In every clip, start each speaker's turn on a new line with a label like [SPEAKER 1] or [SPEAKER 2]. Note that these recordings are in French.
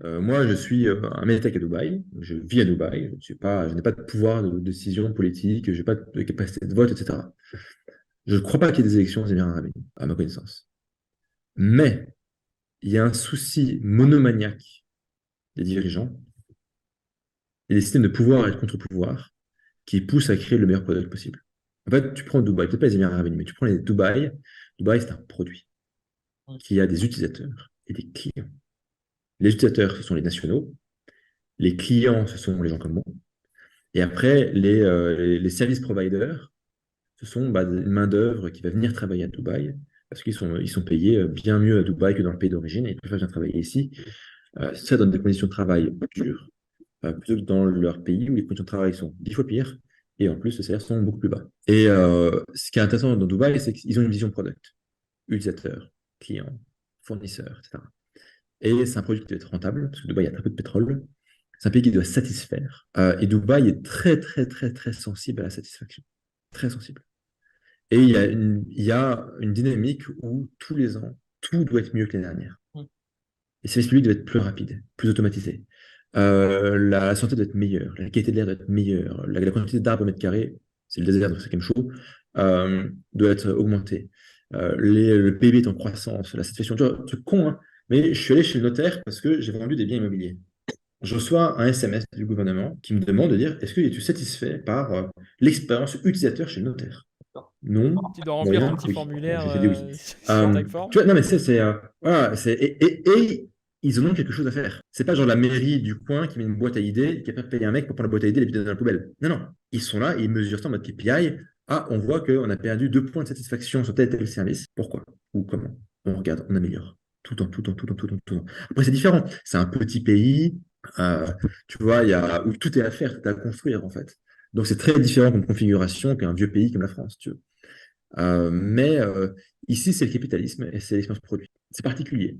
[SPEAKER 1] Moi, je suis un métèque à Dubaï, je vis à Dubaï, je n'ai pas de pouvoir de décision politique, je n'ai pas de capacité de vote, etc. Je ne crois pas qu'il y ait des élections aux Émirats arabes unis, à ma connaissance. Mais il y a un souci monomaniaque des dirigeants et des systèmes de pouvoir et de contre-pouvoir qui poussent à créer le meilleur produit possible. En fait, tu prends Dubaï, peut-être pas les Émirats arabes unis, mais tu prends les Dubaï. Dubaï, c'est un produit qui a des utilisateurs et des clients. Les utilisateurs, ce sont les nationaux. Les clients, ce sont les gens comme moi. Et après, les service providers, ce sont une main-d'œuvre qui va venir travailler à Dubaï, parce qu'ils sont payés bien mieux à Dubaï que dans le pays d'origine, et ils préfèrent venir travailler ici. Ça donne des conditions de travail dures, plutôt que dans leur pays où les conditions de travail sont 10 fois pires, et en plus, les salaires sont beaucoup plus bas. Et ce qui est intéressant dans Dubaï, c'est qu'ils ont une vision product, utilisateur, client, fournisseur, etc. Et c'est un produit qui doit être rentable, parce que Dubaï, il y a très peu de pétrole. C'est un pays qui doit satisfaire. Et Dubaï est très, très, très, très sensible à la satisfaction. Très sensible. Et il y a une dynamique où tous les ans, tout doit être mieux que l'année dernière. Et le service public doit être plus rapide, plus automatisé. La santé doit être meilleure, la qualité de l'air doit être meilleure, la quantité d'arbres au mètre carré, c'est le désert, donc c'est quand même chaud, doit être augmentée. Le PIB est en croissance, la situation, tu vois, truc con, hein, mais je suis allé chez le notaire parce que j'ai vendu des biens immobiliers. Je reçois un SMS du gouvernement qui me demande de dire est-ce que es-tu satisfait par l'expérience utilisateur chez le notaire? Non,
[SPEAKER 2] Tu dois remplir ton
[SPEAKER 1] moyen,
[SPEAKER 2] petit
[SPEAKER 1] oui. Bon,
[SPEAKER 2] formulaire
[SPEAKER 1] j'ai dit oui.
[SPEAKER 2] sur Typeform.
[SPEAKER 1] Tu vois, non, mais voilà, et ils en ont quelque chose à faire. C'est pas genre la mairie du coin qui met une boîte à idées et qui a pas payé un mec pour prendre la boîte à idées et les vider dans la poubelle. Non, non. Ils sont là et ils mesurent ça en mode KPI. Ah, on voit qu'on a perdu 2 points de satisfaction sur tel et tel service. Pourquoi? Ou comment? On regarde, on améliore. Tout le temps, tout le temps, tout le temps, tout le temps, tout le temps. Après, c'est différent. C'est un petit pays, euh, tu vois, où tout est à faire, tout est à construire, en fait. Donc, c'est très différent comme configuration qu'un vieux pays comme la France, tu veux. Mais ici, c'est le capitalisme et c'est l'expérience produit. C'est particulier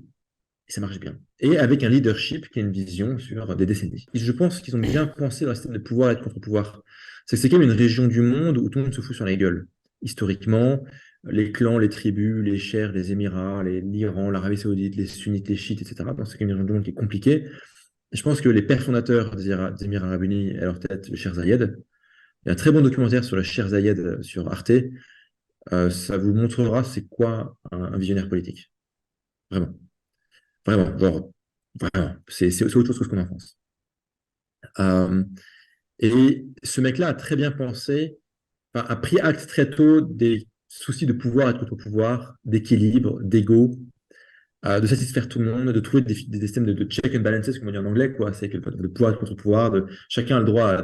[SPEAKER 1] et ça marche bien. Et avec un leadership qui a une vision sur des décennies. Et je pense qu'ils ont bien pensé dans le système de pouvoir et de contre-pouvoir. C'est quand même une région du monde où tout le monde se fout sur la gueule. Historiquement, les clans, les tribus, les chers, les Émirats, l'Iran, l'Arabie Saoudite, les sunnites, les chiites, etc. Donc, c'est quand même une région du monde qui est compliquée. Et je pense que les pères fondateurs des Émirats arabes unis, à leur tête, le Cheikh Zayed, il y a un très bon documentaire sur le Cheikh Zayed sur Arte. Ça vous montrera c'est quoi un visionnaire politique. Vraiment. Vraiment. Genre, vraiment. C'est autre chose que ce qu'on a en France. Euh, et ce mec-là a très bien pensé, enfin, a pris acte très tôt des soucis de pouvoir et de contre-pouvoir, d'équilibre, d'ego, de satisfaire tout le monde, de trouver des systèmes de check and balances, comme on dit en anglais, quoi. C'est que le pouvoir et le contre-pouvoir, chacun a le droit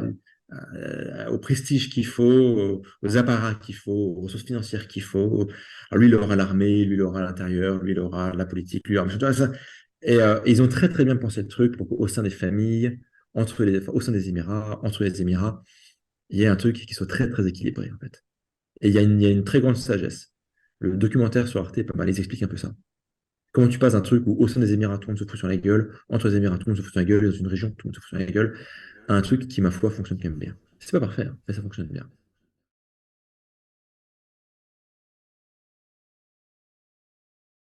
[SPEAKER 1] au prestige qu'il faut, aux apparats qu'il faut, aux ressources financières qu'il faut. Alors, lui, il aura l'armée, lui, il aura l'intérieur, lui, il aura la politique, lui, il aura ça. Et ils ont très, très bien pensé le truc pour qu'au sein des familles, au sein des Émirats, entre les Émirats, il y ait un truc qui soit très, très équilibré, en fait. Et il y a une très grande sagesse. Le documentaire sur Arte, pas mal, ils expliquent un peu ça. Comment tu passes d'un truc où au sein des Émirats, tout le monde se fout sur la gueule, entre les Émirats, tout le monde se fout sur la gueule, et dans une région, tout le monde se fout sur la gueule, à un truc qui, ma foi, fonctionne quand même bien. C'est pas parfait, hein, mais ça fonctionne bien.